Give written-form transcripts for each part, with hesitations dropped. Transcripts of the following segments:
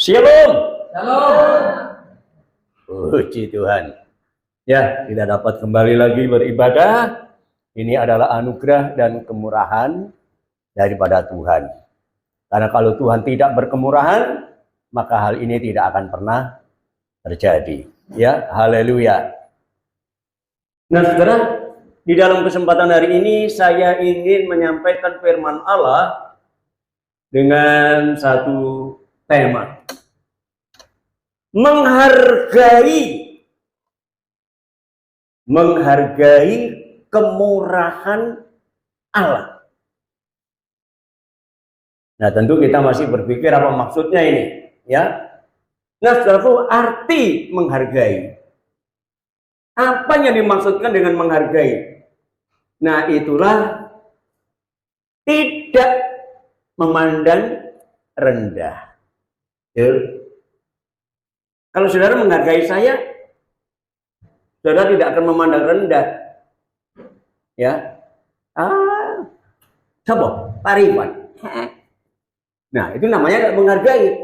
Shalom. Shalom. Puji Tuhan. Ya, kita dapat kembali lagi beribadah. Ini adalah anugerah dan kemurahan daripada Tuhan. Karena kalau Tuhan tidak berkemurahan, maka hal ini tidak akan pernah terjadi. Ya, haleluya. Nah, saudara, di dalam kesempatan hari ini saya ingin menyampaikan firman Allah dengan satu tema. Menghargai kemurahan Allah. Nah, tentu kita masih berpikir apa maksudnya ini, ya. Nah, saudaraku, arti menghargai. Apa yang dimaksudkan dengan menghargai? Nah, itulah tidak memandang rendah. Ya. Kalau saudara menghargai saya, saudara tidak akan memandang rendah. Ya. Siapa? Pak Rifan. Nah, itu namanya menghargai.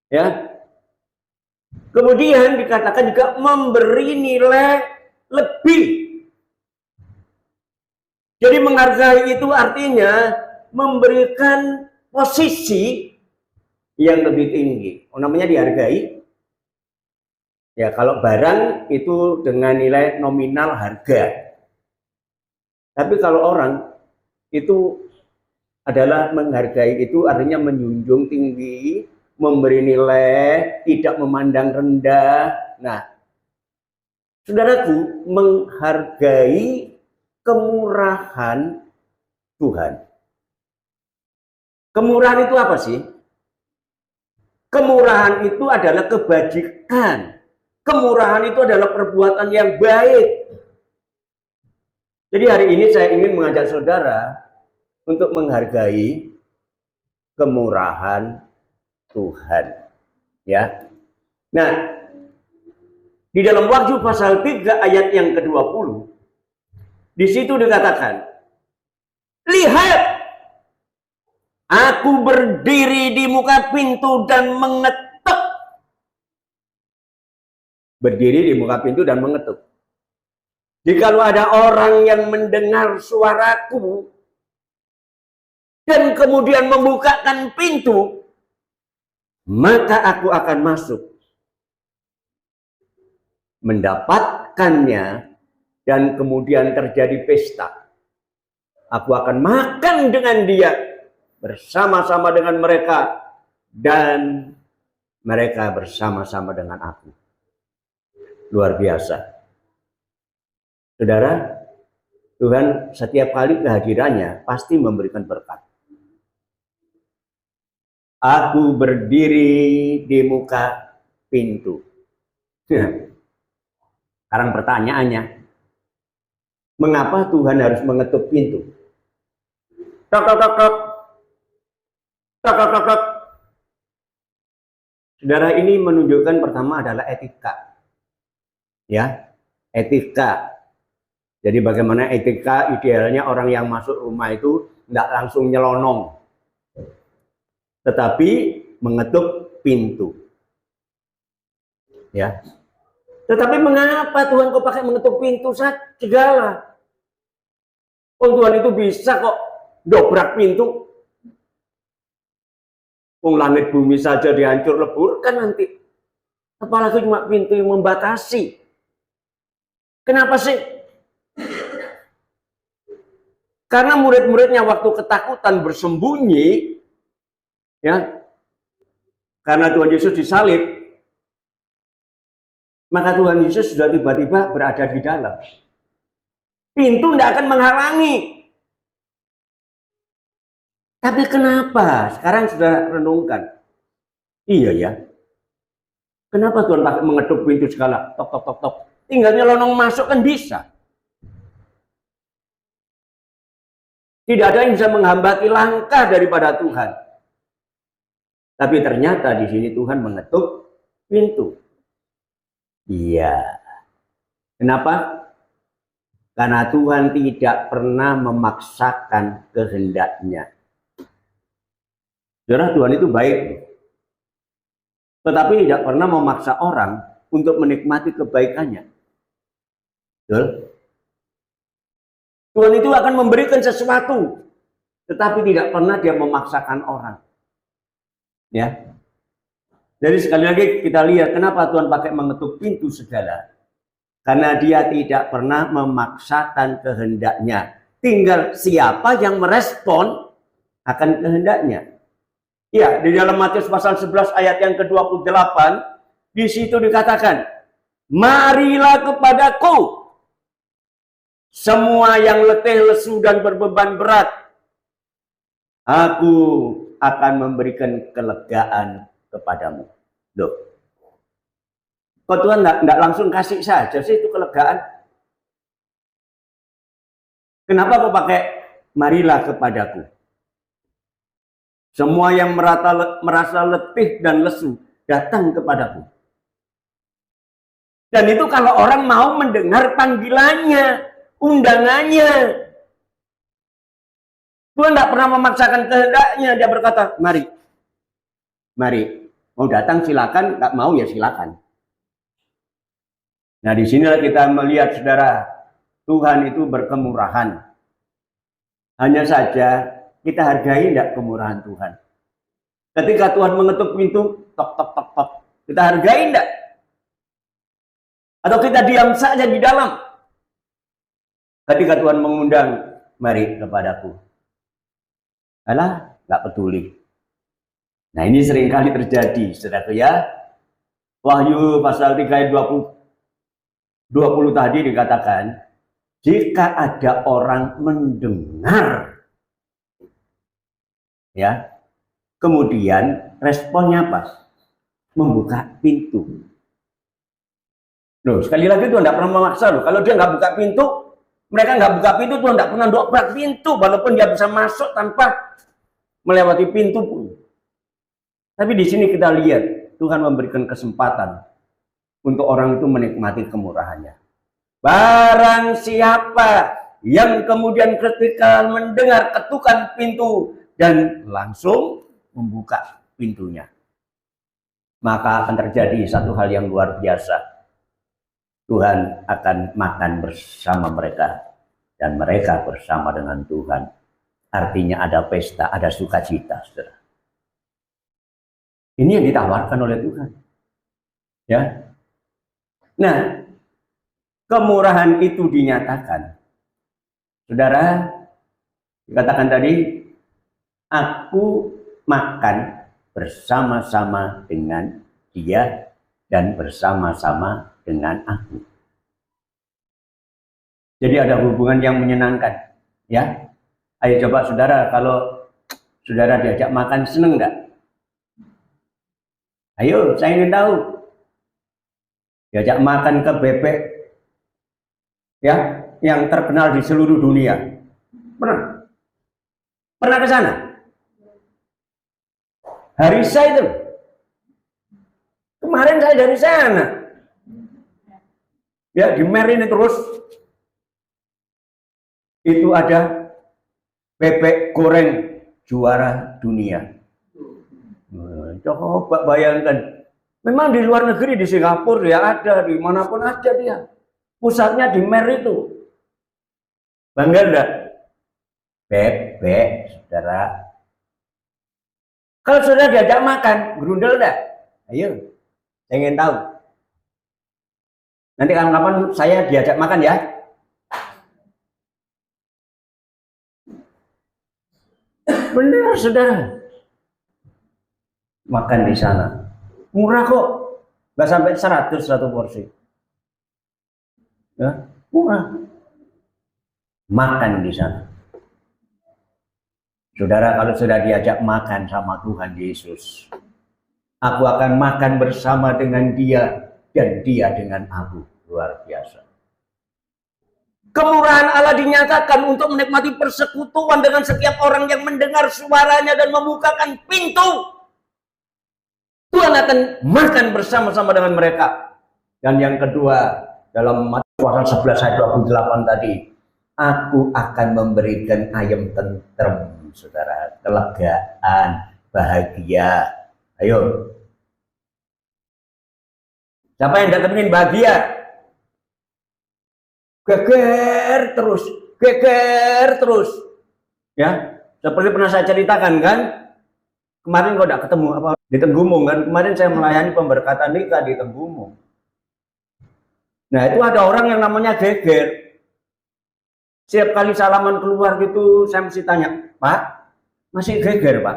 Ya. Kemudian dikatakan juga memberi nilai lebih. Jadi menghargai itu artinya memberikan posisi yang lebih tinggi. Namanya dihargai. Ya, kalau barang itu dengan nilai nominal harga. Tapi kalau orang itu adalah menghargai, itu artinya menjunjung tinggi, memberi nilai, tidak memandang rendah. Nah, saudaraku, menghargai kemurahan Tuhan. Kemurahan itu apa sih? Kemurahan itu adalah kebajikan. Kemurahan itu adalah perbuatan yang baik. Jadi hari ini saya ingin mengajak saudara untuk menghargai kemurahan Tuhan. Ya. Nah, di dalam Wahyu pasal 3 ayat yang ke-20, di situ dikatakan, "Lihat, aku berdiri di muka pintu dan mengetuk." Berdiri di muka pintu dan mengetuk. Jikalau ada orang yang mendengar suaraku dan kemudian membukakan pintu, maka aku akan masuk, mendapatkannya, dan kemudian terjadi pesta. Aku akan makan dengan dia, bersama-sama dengan mereka, dan mereka bersama-sama dengan aku. Luar biasa. Saudara, Tuhan setiap kali kehadirannya pasti memberikan berkat. Aku berdiri di muka pintu. Sekarang pertanyaannya, mengapa Tuhan harus mengetuk pintu? Tok, tok, tok, tok. Tok, tok, tok, tok. Saudara, ini menunjukkan pertama adalah etika. Ya, etika. Jadi bagaimana etika idealnya orang yang masuk rumah itu tidak langsung nyelonong, tetapi mengetuk pintu. Ya. Tetapi mengapa Tuhan kok pakai mengetuk pintu segala? Oh, Tuhan itu bisa kok dobrak pintu. Langit bumi saja dihancur leburkan nanti. Apalagi cuma pintu yang membatasi. Kenapa sih? Karena murid-muridnya waktu ketakutan bersembunyi, ya, karena Tuhan Yesus disalib, maka Tuhan Yesus sudah tiba-tiba berada di dalam. Pintu tidak akan menghalangi. Tapi kenapa? Sekarang sudah renungkan. Iya ya. Kenapa Tuhan pakai mengetuk pintu segala? Tok, tok, tok, tok. Tinggal nyelonong masuk kan bisa. Tidak ada yang bisa menghambati langkah daripada Tuhan. Tapi ternyata di sini Tuhan mengetuk pintu. Iya. Kenapa? Karena Tuhan tidak pernah memaksakan kehendaknya. Saudara, Tuhan itu baik. tetapi tidak pernah memaksa orang untuk menikmati kebaikannya. Betul? Tuhan itu akan memberikan sesuatu, tetapi tidak pernah dia memaksakan orang. Ya. Jadi sekali lagi kita lihat kenapa Tuhan pakai mengetuk pintu segala. Karena dia tidak pernah memaksakan kehendaknya. Tinggal siapa yang merespon akan kehendaknya. Ya, di dalam Matius pasal 11 ayat yang ke-28, di situ dikatakan, marilah kepadaku semua yang letih, lesu, dan berbeban berat. Aku akan memberikan kelegaan kepadamu. Loh, kok Tuhan nggak langsung kasih saja sih itu kelegaan? Kenapa kok pakai marilah kepadaku? Semua yang merasa letih dan lesu datang kepadaku. Dan itu kalau orang mau mendengar panggilannya, undangannya. Tuhan tidak pernah memaksakan kehendaknya. Dia berkata, mari. Mari. Mau datang silakan, nggak mau ya silakan. Nah, disinilah kita melihat, saudara, Tuhan itu berkemurahan. Hanya saja kita hargai tidak kemurahan Tuhan. Ketika Tuhan mengetuk pintu, tok tok tok tok, kita hargai tidak? Atau kita diam saja di dalam? Ketika Tuhan mengundang, mari kepadaku. Alah, nggak peduli. Nah, ini seringkali terjadi, saudara ya. Wahyu pasal 3 ayat 20 tadi dikatakan, jika ada orang mendengar, ya, kemudian responnya apa? Membuka pintu. Loh, sekali lagi Tuhan tidak pernah memaksa loh. Kalau dia nggak buka pintu, mereka nggak buka pintu, Tuhan tidak pernah dobrak pintu, walaupun dia bisa masuk tanpa melewati pintu pun. Tapi di sini kita lihat Tuhan memberikan kesempatan untuk orang itu menikmati kemurahannya. Barang siapa yang kemudian ketika mendengar ketukan pintu dan langsung membuka pintunya, maka akan terjadi satu hal yang luar biasa. Tuhan akan makan bersama mereka dan mereka bersama dengan Tuhan. Artinya ada pesta, ada sukacita, saudara. Ini yang ditawarkan oleh Tuhan. Ya. Nah, kemurahan itu dinyatakan. Saudara, dikatakan tadi, aku makan bersama-sama dengan dia dan bersama-sama dengan aku. Jadi ada hubungan yang menyenangkan. Ya. Ayo coba saudara, kalau saudara diajak makan, seneng enggak? Ayo, saya ingin tahu. Diajak makan ke bebek, ya, yang terkenal di seluruh dunia. Pernah? Pernah ke sana? Harissa itu. Kemarin saya dari sana. Ya, di Merini terus. Itu ada bebek goreng juara dunia. Coba bayangkan, memang di luar negeri, di Singapura ya ada, dimanapun ada dia. Pusatnya di Mer itu. Bangga enggak? Bebek, saudara. Kalau saudara diajak makan, gerundel enggak? Ayo, saya ingin tahu. Nanti kapan-kapan saya diajak makan ya. Benar, saudara. Makan di sana murah kok, nggak sampai 100 satu porsi, ya murah. Makan di sana, saudara. Kalau sudah diajak makan sama Tuhan Yesus, aku akan makan bersama dengan dia dan dia dengan aku. Luar biasa. Kemurahan Allah dinyatakan untuk menikmati persekutuan dengan setiap orang yang mendengar suaranya dan membukakan pintu. Tuhan akan makan bersama-sama dengan mereka. Dan yang kedua, dalam Matius pasal 11 ayat 28 tadi, aku akan memberikan ayam tentrem, saudara, kelegaan, bahagia. Ayo, Siapa yang tidak ingin bahagia? Geger terus. Ya, seperti pernah saya ceritakan kan, kemarin kok tidak ketemu apa di Tenggumung kan, kemarin saya melayani pemberkatan nikah di Tenggumung. Nah itu ada orang yang namanya geger. Setiap kali salaman keluar gitu, saya mesti tanya, Pak, masih geger Pak?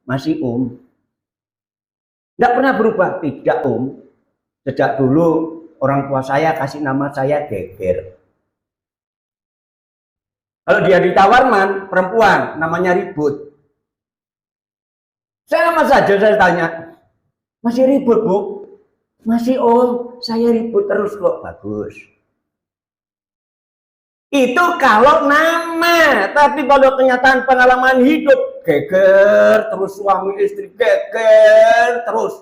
Masih Tidak pernah berubah? Tidak Sejak dulu orang tua saya kasih nama saya geger. Kalau dia di Tawarman, perempuan, namanya Ribut. Saya sama saja saya tanya, masih ribut Bu? Masih saya ribut terus kok. Bagus. Itu kalau nama, tapi kalau kenyataan pengalaman hidup, geger terus, suami istri geger terus.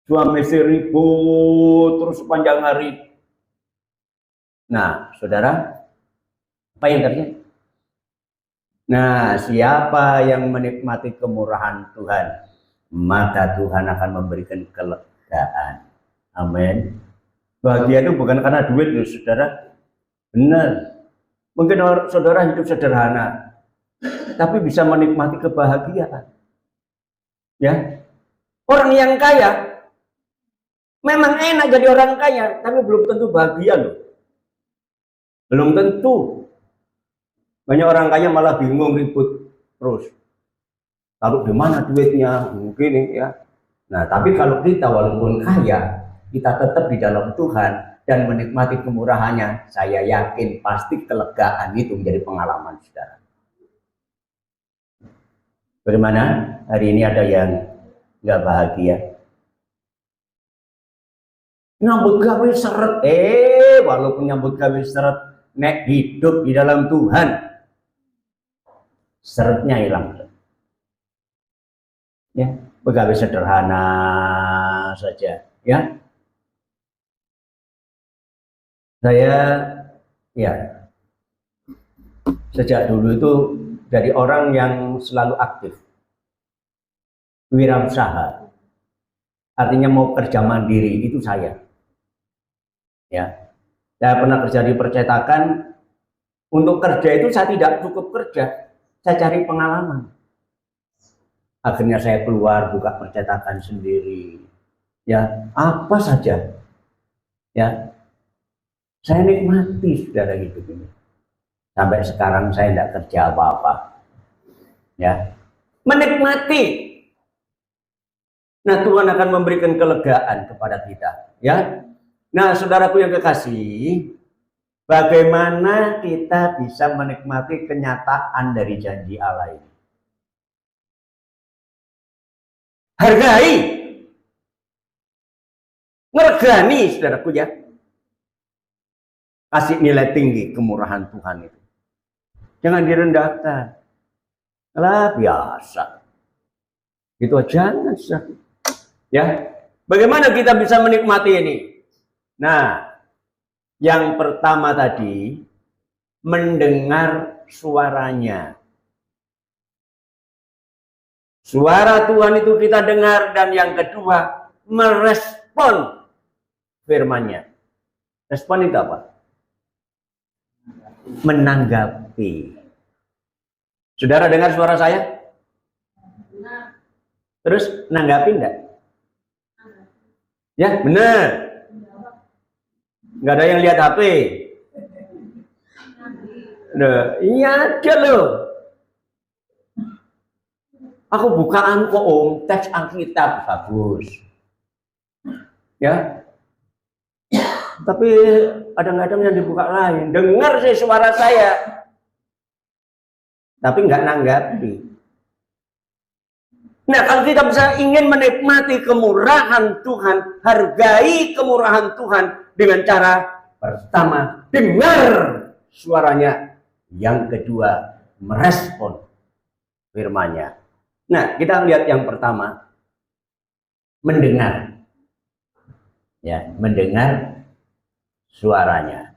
Suami istri ribut terus sepanjang hari. Nah, saudara, apa yang terjadi? Nah, siapa yang menikmati kemurahan Tuhan, maka Tuhan akan memberikan kelegaan. Amin. Bahagia itu bukan karena duit loh, saudara. Benar. Mungkin saudara hidup sederhana, tapi bisa menikmati kebahagiaan. Ya. Orang yang kaya memang enak jadi orang kaya, tapi belum tentu bahagia loh. Belum tentu. Banyak orang kaya malah bingung, ribut terus. Taruh di mana duitnya? Mungkin ya. Nah, tapi kalau kita walaupun kaya, kita tetap di dalam Tuhan dan menikmati kemurahannya, saya yakin pasti kelegaan itu menjadi pengalaman saudara. Bagaimana? Hari ini ada yang nggak bahagia. Nyambut gawe seret, walaupun nyambut gawe seret, nek hidup di dalam Tuhan, seretnya hilang. Ya, pegawai sederhana saja, ya. Saya, ya, sejak dulu itu dari orang yang selalu aktif, wirausaha, artinya mau kerja mandiri itu saya. Ya, saya pernah kerja di percetakan. Untuk kerja itu saya tidak cukup kerja, saya cari pengalaman. Akhirnya saya keluar buka percetakan sendiri. Ya, apa saja. Ya, saya nikmati saudara hidup ini. Sampai sekarang saya tidak kerja apa-apa. Ya, menikmati. Nah, Tuhan akan memberikan kelegaan kepada kita. Ya, nah, saudaraku yang kekasih, bagaimana kita bisa menikmati kenyataan dari janji Allah ini? Hargai, ngergani, saudaraku ya. Kasih nilai tinggi kemurahan Tuhan itu. Jangan direndahkan. Lah biasa. Itu aja. Ya. Bagaimana kita bisa menikmati ini? Nah, yang pertama tadi, mendengar suaranya. Suara Tuhan itu kita dengar, dan yang kedua, merespon firman-Nya. Respon itu apa? Menanggapi. Saudara dengar suara saya? Terus nanggapi enggak? Ya, benar. Enggak ada yang lihat HP. Nah, iya ada loh. Aku bukaan kok teks Alkitab bagus. Ya. Tapi kadang-kadang yang dibuka lain. Dengar sih suara saya. Tapi enggak nanggapi. Nah, kalau kita bisa ingin menikmati kemurahan Tuhan, hargai kemurahan Tuhan dengan cara pertama, dengar suaranya. Yang kedua, merespon firman-Nya. Nah, kita lihat yang pertama, mendengar. Ya, mendengar suaranya.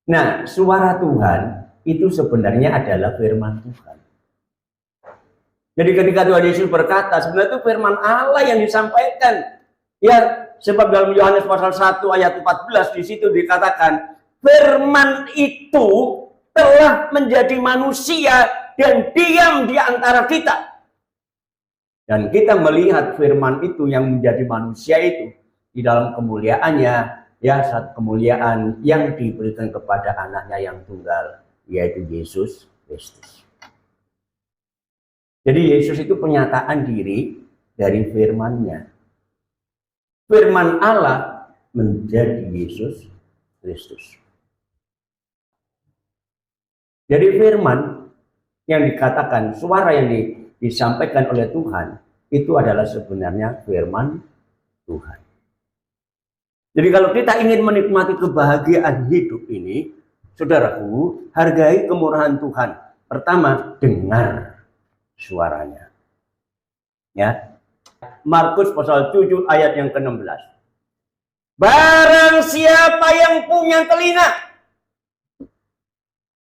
Nah, suara Tuhan itu sebenarnya adalah firman Tuhan. Jadi ketika Tuhan Yesus berkata, sebenarnya itu firman Allah yang disampaikan. Ya, Sebab dalam Yohanes pasal 1 ayat 14 di situ dikatakan firman itu telah menjadi manusia dan diam di antara kita. Dan kita melihat firman itu yang menjadi manusia itu di dalam kemuliaannya, ya, saat kemuliaan yang diberikan kepada anaknya yang tunggal, yaitu Yesus Kristus. Jadi Yesus itu pernyataan diri dari firman-Nya. Firman Allah menjadi Yesus Kristus. Jadi firman yang dikatakan, suara yang disampaikan oleh Tuhan, itu adalah sebenarnya firman Tuhan. Jadi kalau kita ingin menikmati kebahagiaan hidup ini, saudaraku, hargai kemurahan Tuhan. Pertama, dengar suaranya. Ya. Markus pasal 7 ayat yang ke-16. Barang siapa yang punya telinga.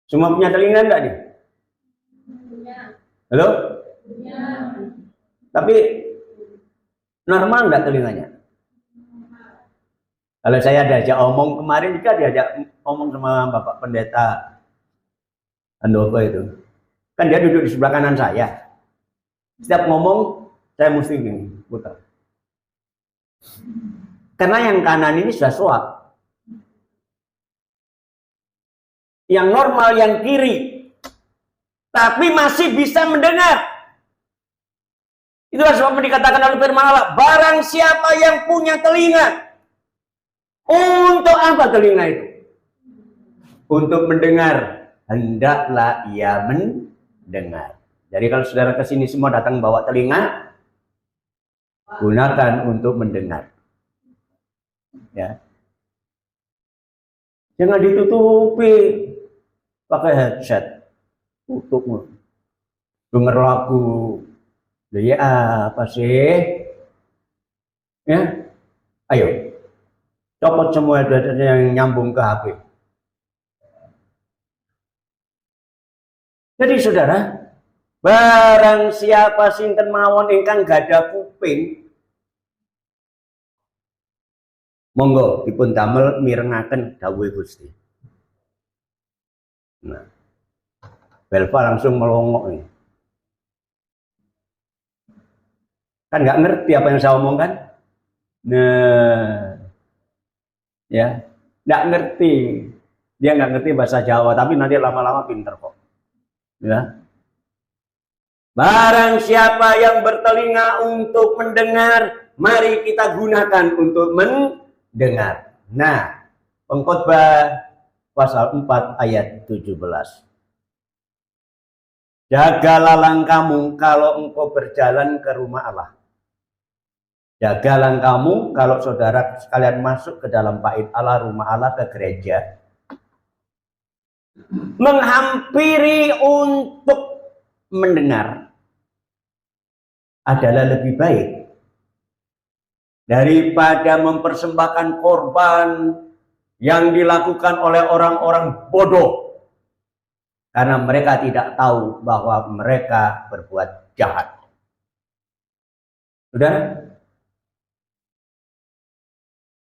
Semua punya telinga enggak nih? Halo? Tapi normal enggak telinganya? Kalau saya diajak omong kemarin juga diajak omong sama Bapak Pendeta Andoko itu. Kan dia duduk di sebelah kanan saya. Setiap ngomong saya mesti gini, putar. Karena yang kanan ini sudah suap. Yang normal yang kiri. Tapi masih bisa mendengar. Itulah sebab dikatakan oleh firman Allah, barang siapa yang punya telinga. Untuk apa telinga itu? Untuk mendengar. Hendaklah ia mendengar. Jadi kalau saudara kesini semua datang bawa telinga, gunakan untuk mendengar. Ya. Jangan ditutupi pakai headset. Tutup. Dengar lagu. Ya apa sih? Ya. Ayo. Copot semua yang nyambung ke HP. Jadi saudara, barang siapa sinten mawon ingkang gadah kuping, monggo dipun damel mirengaken dawuh Gusti. Nah, Belva langsung melongok nih. Kan nggak ngerti apa yang saya omongkan? Nah, ya, nggak ngerti. Dia nggak ngerti bahasa Jawa, tapi nanti lama-lama pinter kok. Ya. Barang siapa yang bertelinga untuk mendengar, mari kita gunakan untuk mendengar. Nah, Pengkhotbah pasal 4 ayat 17. Jagalah langkahmu kalau engkau berjalan ke rumah Allah. Jaga langkahmu kalau saudara sekalian masuk ke dalam bait Allah, rumah Allah, ke gereja. Menghampiri untuk mendengar adalah lebih baik daripada mempersembahkan korban yang dilakukan oleh orang-orang bodoh karena mereka tidak tahu bahwa mereka berbuat jahat. Saudara,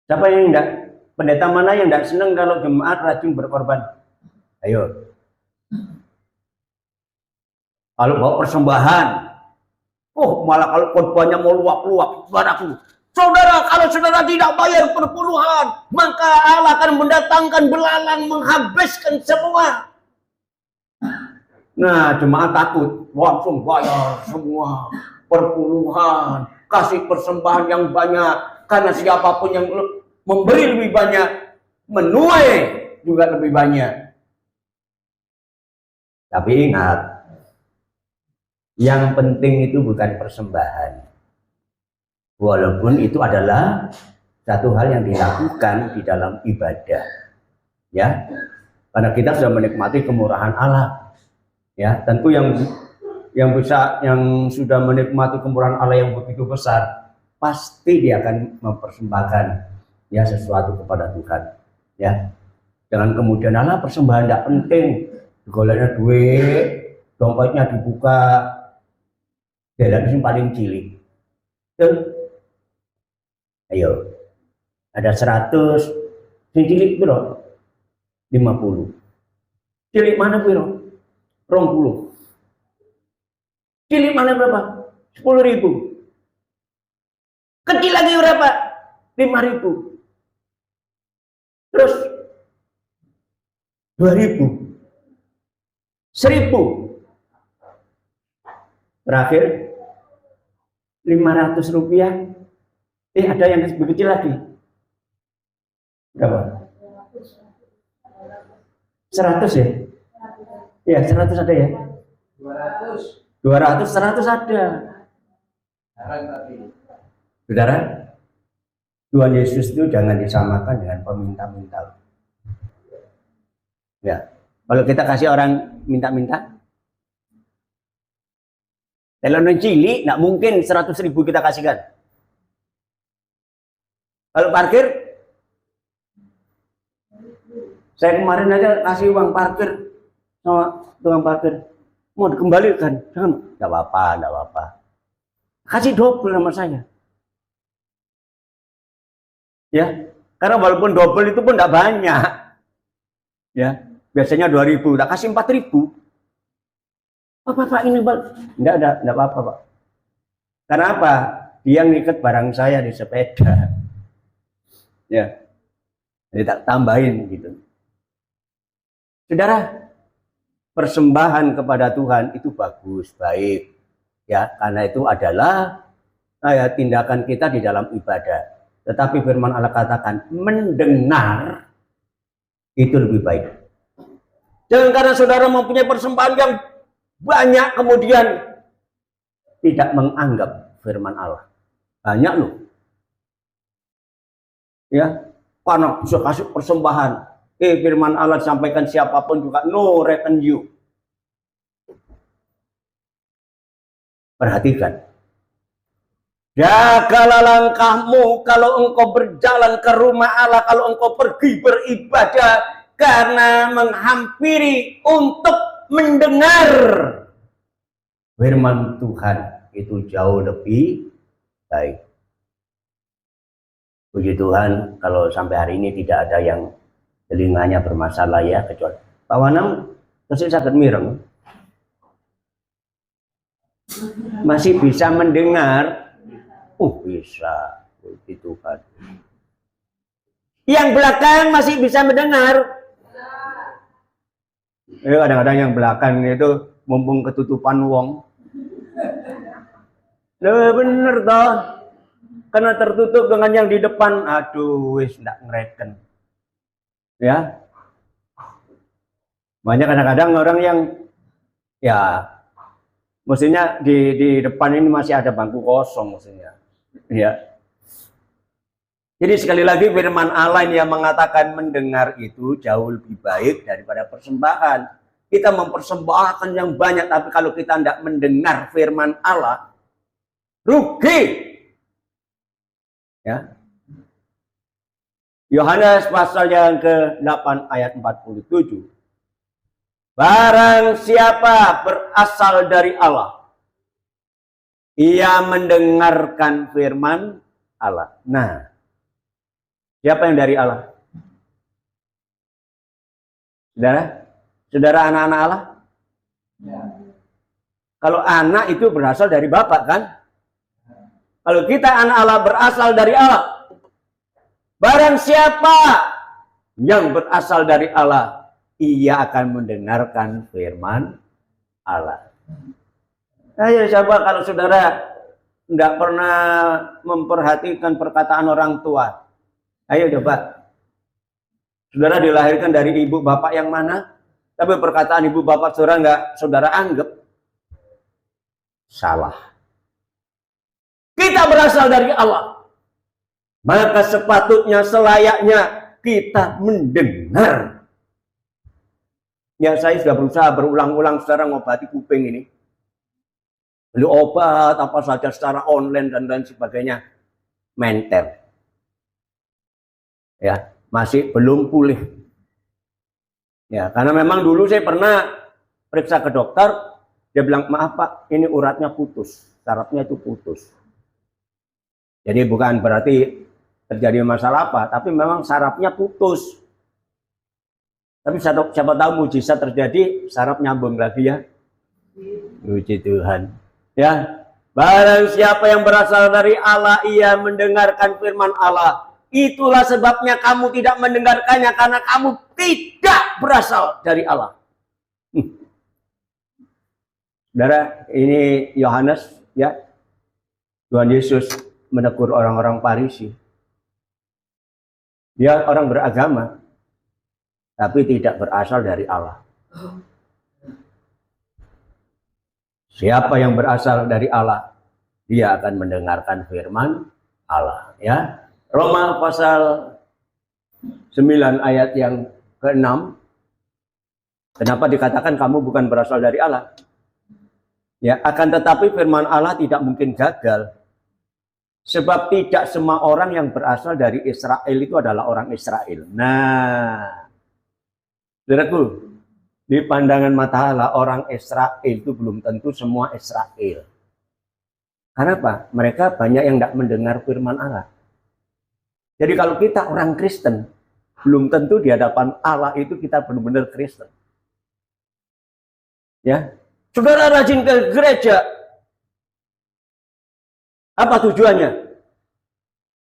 siapa yang enggak, pendeta mana yang enggak senang kalau jemaat rajin berkorban? Ayo. Kalau bawa persembahan, malah kalau korbannya mau luap-luap, saudaraku. Saudara, kalau saudara tidak bayar perpuluhan, maka Allah akan mendatangkan belalang menghabiskan semua. Nah, jemaat takut, langsung bayar semua perpuluhan, kasih persembahan yang banyak, karena siapapun yang memberi lebih banyak, menuai juga lebih banyak. Tapi ingat, yang penting itu bukan persembahan. Walaupun itu adalah satu hal yang dilakukan di dalam ibadah. Ya. Karena kita sudah menikmati kemurahan Allah. Ya, tentu yang sudah menikmati kemurahan Allah yang begitu besar, pasti dia akan mempersembahkan ya sesuatu kepada Tuhan. Ya. Jangan kemudian Allah persembahan tidak penting, digoleknya duit, dompetnya dibuka, jalan yang paling cilik. Ayo, Ada 100, sing cilik piro? 50. Cilik mana piro? 20. Cilik mana berapa? 10.000. Kecil lagi berapa? 5.000. Terus 2.000. 1.000. Terakhir 500 rupiah. Ada yang lebih kecil lagi. Berapa? 100 ya? Ya, 100 ada ya? 200, 100 ada. Saudara, Tuhan Yesus itu jangan disamakan dengan peminta-minta. Ya, kalau kita kasih orang minta-minta, kalau cilik, nggak mungkin 100.000 kita kasihkan. Kalau parkir, saya kemarin aja kasih uang parkir sama tukang parkir, mau dikembalikan, jangan, nggak apa-apa, kasih double sama saya. Ya, karena walaupun double itu pun nggak banyak, ya, biasanya 2.000, tak kasih 4.000. Pak ini enggak apa-apa Pak. Karena apa? Dia ngikat barang saya di sepeda, ya, jadi tak tambahin gitu. Saudara, persembahan kepada Tuhan itu bagus, baik, ya, karena itu adalah tindakan kita di dalam ibadah. Tetapi firman Allah katakan mendengar itu lebih baik. Jangan karena saudara mempunyai persembahan yang banyak kemudian tidak menganggap firman Allah. Banyak loh. Ya, karena bisa kasih persembahan. Firman Allah disampaikan siapapun juga no return you. Perhatikan. Jagalah langkahmu kalau engkau berjalan ke rumah Allah, kalau engkau pergi beribadah, karena menghampiri untuk mendengar firman Tuhan itu jauh lebih baik. Puji Tuhan, kalau sampai hari ini tidak ada yang telinganya bermasalah ya, kecuali Pak Wanam, terus sakit mireng, masih bisa mendengar. Bisa, puji Tuhan. Yang belakang masih bisa mendengar. Kadang-kadang yang belakang itu mumpung ketutupan wong. Bener toh. Karena tertutup dengan yang di depan, aduh wis ndak ngereken. Ya. Banyak kadang-kadang orang yang ya mestinya di depan ini masih ada bangku kosong mestinya. Ya. Jadi sekali lagi firman Allah yang mengatakan mendengar itu jauh lebih baik daripada persembahan. Kita mempersembahkan yang banyak, tapi kalau kita tidak mendengar firman Allah, rugi. Ya. Yohanes pasal yang ke-8 ayat 47. Barang siapa berasal dari Allah, ia mendengarkan firman Allah. Nah, siapa yang dari Allah? Saudara anak-anak Allah? Ya. Kalau anak itu berasal dari Bapak kan? Kalau kita anak Allah berasal dari Allah, barang siapa yang berasal dari Allah, ia akan mendengarkan firman Allah. Ayo coba kalau saudara tidak pernah memperhatikan perkataan orang tua. Ayo coba. Saudara dilahirkan dari ibu bapak yang mana? Tapi perkataan ibu bapak saudara anggap salah. Kita berasal dari Allah. Maka sepatutnya selayaknya kita mendengar. Ya, saya sudah berusaha berulang-ulang saudara ngobati kuping ini. Beli obat apa saja secara online dan lain sebagainya, menter. Ya, masih belum pulih. Ya, karena memang dulu saya pernah periksa ke dokter, dia bilang, maaf Pak, ini uratnya putus, sarafnya itu putus. Jadi bukan berarti terjadi masalah apa, tapi memang sarafnya putus. Tapi siapa tahu mujizat terjadi, saraf nyambung lagi ya. Puji Tuhan. Ya, barang siapa yang berasal dari Allah, ia mendengarkan firman Allah. Itulah sebabnya kamu tidak mendengarkannya, karena kamu tidak berasal dari Allah. Saudara, ini Yohanes, ya, Tuhan Yesus menegur orang-orang Farisi. Dia orang beragama, tapi tidak berasal dari Allah. Siapa yang berasal dari Allah, dia akan mendengarkan firman Allah. Ya, Roma pasal 9 ayat yang ke-6. Kenapa dikatakan kamu bukan berasal dari Allah? Ya, akan tetapi firman Allah tidak mungkin gagal. Sebab tidak semua orang yang berasal dari Israel itu adalah orang Israel. Nah, saudaraku, di pandangan mata Allah, orang Israel itu belum tentu semua Israel. Kenapa? Mereka banyak yang tidak mendengar firman Allah. Jadi kalau kita orang Kristen, belum tentu di hadapan Allah itu kita benar-benar Kristen. Ya, saudara rajin ke gereja. Apa tujuannya?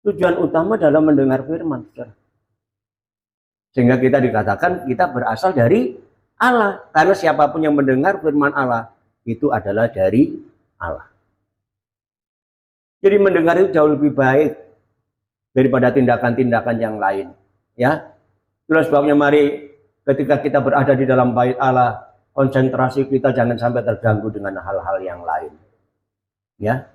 Tujuan utama adalah mendengar firman. Sehingga kita dikatakan kita berasal dari Allah. Karena siapapun yang mendengar firman Allah, itu adalah dari Allah. Jadi mendengar itu jauh lebih baik daripada tindakan-tindakan yang lain. Ya, itulah sebabnya mari ketika kita berada di dalam bait Allah, konsentrasi kita jangan sampai terganggu dengan hal-hal yang lain. Ya,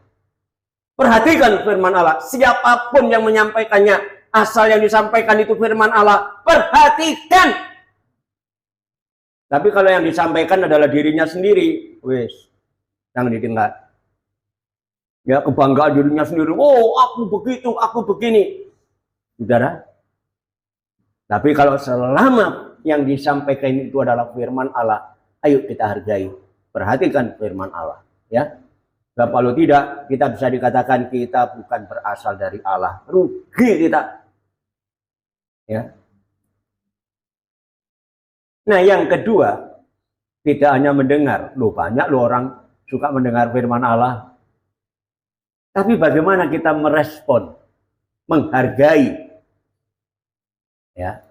perhatikan firman Allah. Siapapun yang menyampaikannya, asal yang disampaikan itu firman Allah, perhatikan. Tapi kalau yang disampaikan adalah dirinya sendiri, wis, jangan didengar. Ya, kebanggaan dirinya sendiri. Oh, aku begitu, aku begini. Saudara. Tapi kalau selama yang disampaikan itu adalah firman Allah, ayo kita hargai, perhatikan firman Allah, ya. Nah, kalau tidak, kita bisa dikatakan kita bukan berasal dari Allah, rugi kita, ya. Nah, yang kedua, tidak hanya mendengar, banyak orang suka mendengar firman Allah, tapi bagaimana kita merespon, menghargai, ya.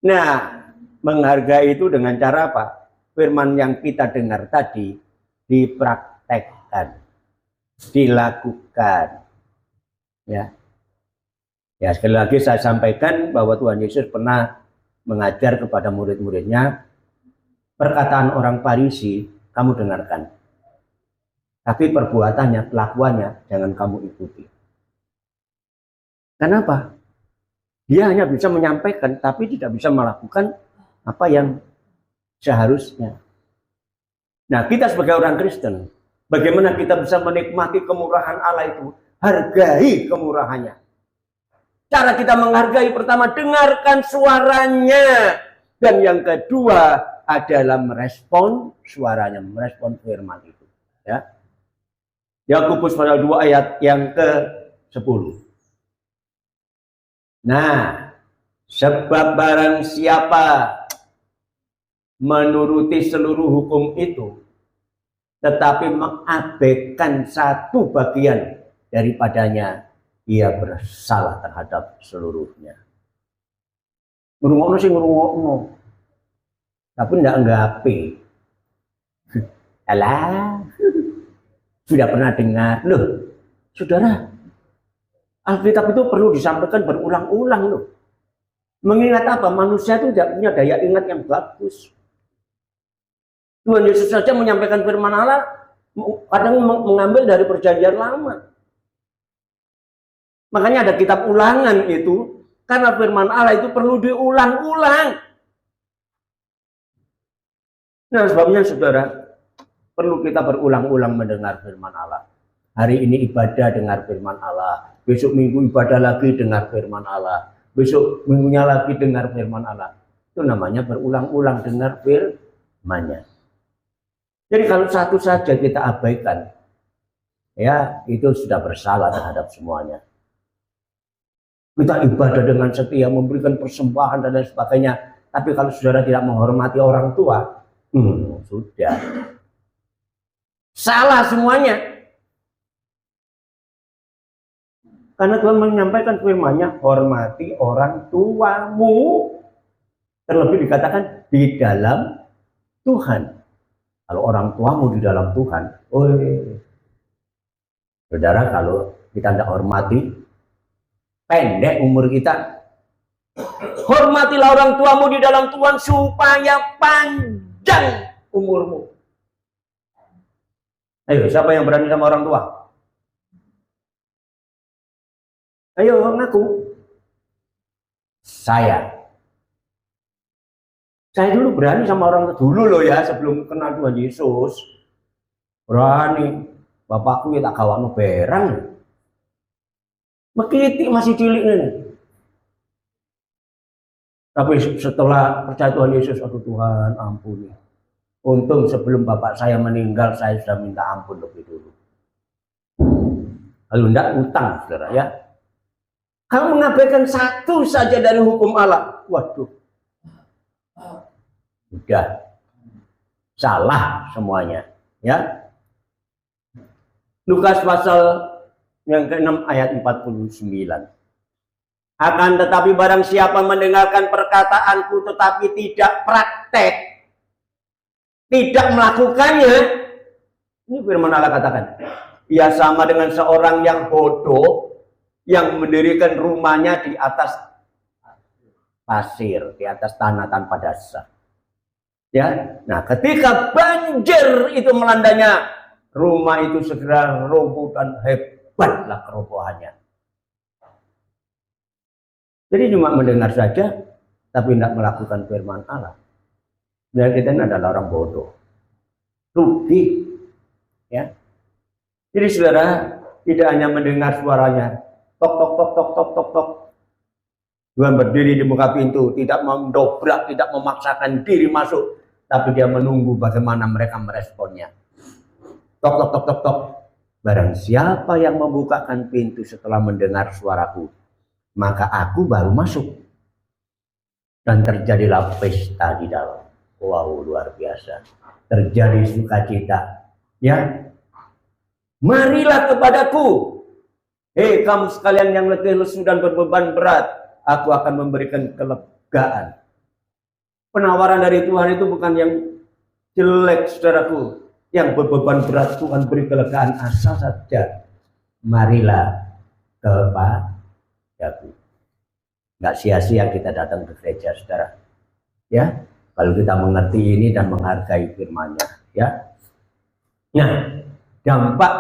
Nah, menghargai itu dengan cara apa? Firman yang kita dengar tadi dipraktekkan, dilakukan. Ya. Ya, sekali lagi saya sampaikan bahwa Tuhan Yesus pernah mengajar kepada murid-muridnya, perkataan orang Farisi kamu dengarkan, tapi perbuatannya, kelakuannya jangan kamu ikuti. Kenapa? Dia hanya bisa menyampaikan, tapi tidak bisa melakukan apa yang seharusnya. Nah, kita sebagai orang Kristen, bagaimana kita bisa menikmati kemurahan Allah itu? Hargai kemurahannya. Cara kita menghargai, pertama, dengarkan suaranya. Dan yang kedua adalah merespon suaranya, merespon firman itu. Ya. Yakobus pasal 2 ayat yang ke-10. Nah, sebab barang siapa menuruti seluruh hukum itu, tetapi mengabaikan satu bagian daripadanya, ia bersalah terhadap seluruhnya. Ngurungokno sih ngurungokno, tapi tidak nggape. Alah, sudah pernah dengar loh, saudara. Alkitab itu perlu disampaikan berulang-ulang loh. Mengingat apa? Manusia itu tidak punya daya ingat yang bagus. Tuhan Yesus saja menyampaikan firman Allah, kadang mengambil dari perjanjian lama. Makanya ada kitab ulangan itu, karena firman Allah itu perlu diulang-ulang. Nah, sebabnya saudara, perlu kita berulang-ulang mendengar firman Allah. Hari ini ibadah dengar firman Allah, besok minggu ibadah lagi dengar firman Allah, besok minggunya lagi dengar firman Allah. Itu namanya berulang-ulang dengar firman-Nya. Jadi kalau satu saja kita abaikan, ya itu sudah bersalah terhadap semuanya. Kita ibadah dengan setia, memberikan persembahan dan lain sebagainya. Tapi kalau saudara tidak menghormati orang tua, sudah. Salah semuanya. Karena Tuhan menyampaikan firman-Nya, hormati orang tuamu. Terlebih dikatakan di dalam Tuhan. Kalau orang tuamu di dalam Tuhan, saudara, kalau kita tidak hormati, pendek umur kita. Hormatilah orang tuamu di dalam Tuhan supaya panjang umurmu. Ayo, siapa yang berani sama orang tua? Ayo ngaku. Saya dulu berani sama orang tua dulu loh ya, sebelum kenal Tuhan Yesus. Berani. Bapakku ya tak gawakno berang. Mekitik masih cilik ini. Tapi setelah percaya Tuhan Yesus, aduh Tuhan ampuni. Untung sebelum bapak saya meninggal, saya sudah minta ampun lebih dulu. Kalau enggak, utang saudara ya. Kalau mengabaikan satu saja dari hukum Allah, waduh. Udah. Salah semuanya. Ya. Lukas pasal yang ke-6 ayat 49. Akan tetapi barang siapa mendengarkan perkataanku tetapi tidak praktek, tidak melakukannya, ini firman Allah katakan, ia sama dengan seorang yang bodoh yang mendirikan rumahnya di atas pasir, di atas tanah tanpa dasar. Ya, nah ketika banjir itu melandanya, rumah itu segera roboh dan hebatlah kerobohannya. Jadi cuma mendengar saja, tapi tidak melakukan firman Allah. Dan kita ini adalah orang bodoh, rugi, ya. Jadi saudara tidak hanya mendengar suaranya, tok tok tok tok tok tok tok. Tuhan berdiri di muka pintu, tidak mendobrak, tidak memaksakan diri masuk, tapi dia menunggu bagaimana mereka meresponnya. Tok tok tok tok tok. Barang siapa yang membukakan pintu setelah mendengar suaraku, maka aku baru masuk. Dan terjadilah pesta di dalam. Wow, luar biasa. Terjadi sukacita. Ya. Marilah kepadaku. Hei kamu sekalian yang letih lesu dan berbeban berat, aku akan memberikan kelegaan. Penawaran dari Tuhan itu bukan yang jelek, saudaraku. Yang berbeban berat, Tuhan beri kelegaan, asal saja marilah kepadaku. Nggak sia-sia kita datang ke gereja, saudara. Ya, kalau kita mengerti ini dan menghargai firman-Nya, ya. Nah, dampak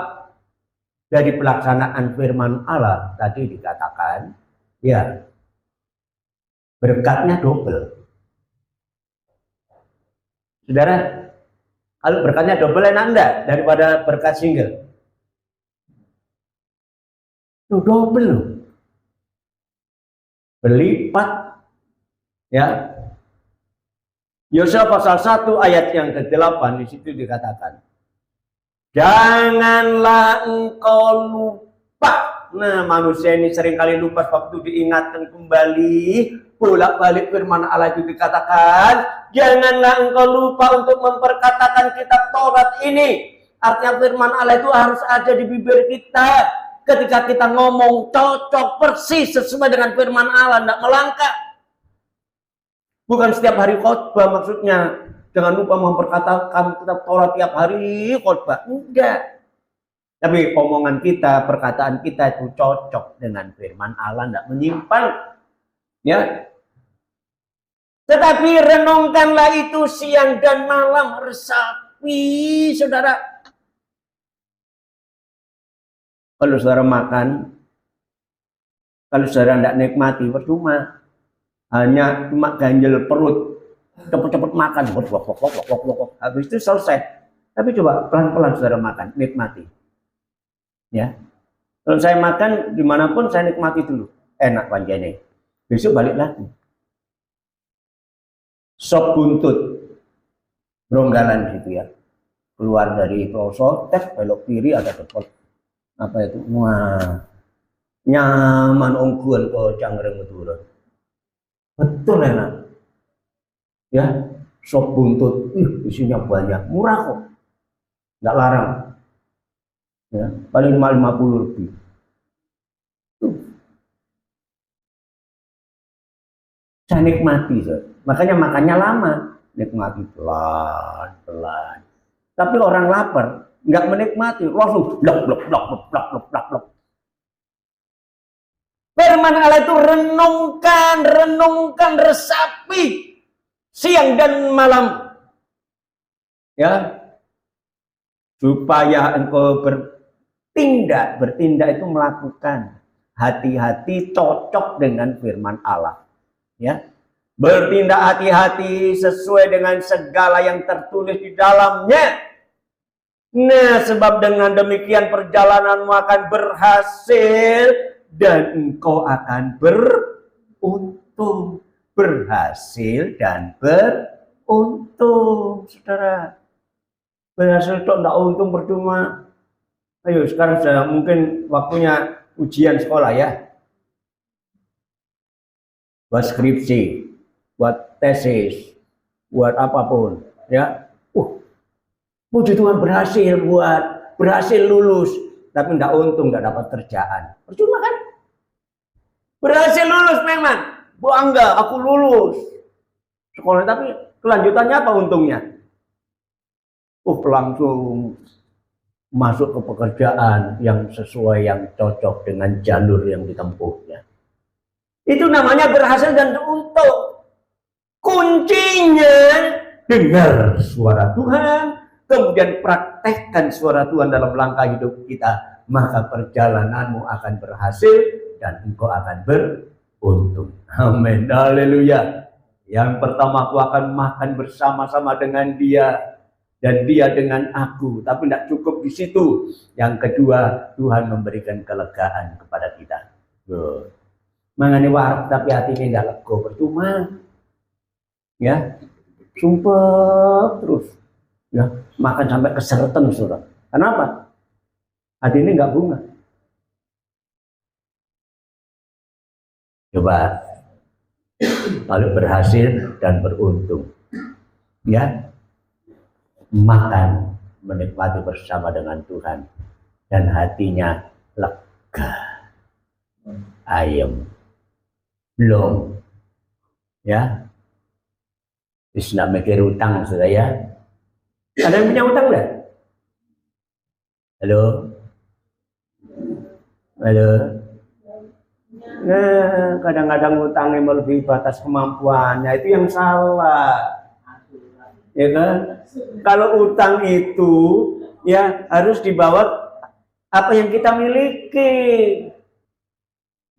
dari pelaksanaan firman Allah tadi dikatakan, ya, berkatnya double. Saudara, kalau berkatnya double enak enggak daripada berkat single? Itu double loh. Berlipat. Ya. Yosua pasal 1 ayat yang ke-8 di situ dikatakan, janganlah engkau lupa. Nah, manusia ini seringkali lupa, waktu diingatkan kembali, bolak-balik firman Allah itu dikatakan, janganlah engkau lupa untuk memperkatakan kitab Taurat ini. Artinya firman Allah itu harus ada di bibir kita. Ketika kita ngomong cocok persis sesuai dengan firman Allah, tidak melangkah. Bukan setiap hari khotbah maksudnya. Jangan lupa memperkatakan kitab Taurat tiap hari khotbah. Enggak. Tapi omongan kita, perkataan kita itu cocok dengan firman Allah, tidak menyimpang. Ya. Tetapi renungkanlah itu siang dan malam, resapi, saudara. Kalau saudara makan, kalau saudara tidak nikmati, percuma. Hanya cuma ganjel perut, cepet-cepet makan, habis itu selesai. Tapi coba pelan-pelan saudara makan, nikmati. Ya, kalau saya makan dimanapun saya nikmati dulu, enak panjangnya. Besok balik lagi. Sop buntut, Bronggalan gitu ya, keluar dari pelosok, belok kiri ada depot. Apa itu? Wah, Nyaman ongkuan kok cangkreng turun. Betul enak. Ya, sop buntut, isinya banyak, murah kok. Nggak larang. Ya, paling 50 lebih. Saya nikmati, makanya makannya lama, nikmati pelan-pelan. Tapi orang lapar nggak menikmati, langsung blok. Firman Allah itu renungkan, resapi siang dan malam, ya, supaya engkau bertindak itu melakukan, hati-hati cocok dengan firman Allah. Ya, bertindak hati-hati sesuai dengan segala yang tertulis di dalamnya. Nah, sebab dengan demikian perjalananmu akan berhasil dan engkau akan beruntung. Berhasil dan beruntung, saudara. Berhasil kok enggak untung percuma. Ayo, sekarang sudah mungkin waktunya ujian sekolah ya. Buat skripsi, buat tesis, buat apapun, ya. Puji Tuhan berhasil lulus, tapi enggak untung, enggak dapat kerjaan. Percuma kan? Berhasil lulus memang, bangga aku lulus sekolah, tapi kelanjutannya apa untungnya? Langsung masuk ke pekerjaan yang sesuai, yang cocok dengan jalur yang ditempuhnya. Itu namanya berhasil dan beruntung. Kuncinya dengar suara Tuhan, kemudian praktekkan suara Tuhan dalam langkah hidup kita, maka perjalananmu akan berhasil dan engkau akan beruntung. Amin. Haleluya. Yang pertama, aku akan makan bersama-sama dengan dia dan dia dengan aku. Tapi tidak cukup di situ. Yang kedua, Tuhan memberikan kelegaan kepada kita. Mangane warung tapi hatinya tidak lega, percuma. Ya, sumpah terus. Ya, makan sampai keseretan, saudara. Kenapa? Hati ini nggak bunga. Coba kalau berhasil dan beruntung, ya, makan menikmati bersama dengan Tuhan dan hatinya lega, ayem, belum, ya, tidak mikir utang, sudah ya. Ada yang punya utang enggak? Halo? Nah, kadang-kadang utangnya melebihi batas kemampuannya, itu yang salah. Ya kan? Kalau utang itu ya harus dibawa apa yang kita miliki.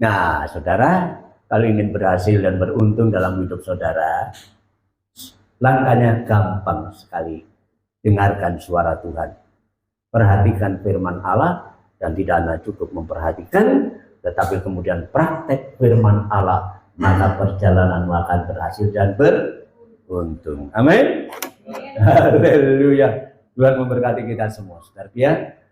Nah, saudara, kalau ingin berhasil dan beruntung dalam hidup saudara, langkahnya gampang sekali. Dengarkan suara Tuhan, perhatikan firman Allah, dan tidak hanya cukup memperhatikan, tetapi kemudian praktek firman Allah, maka perjalananmu akan berhasil dan beruntung. Amin. Haleluya. Tuhan memberkati kita semua, saudara.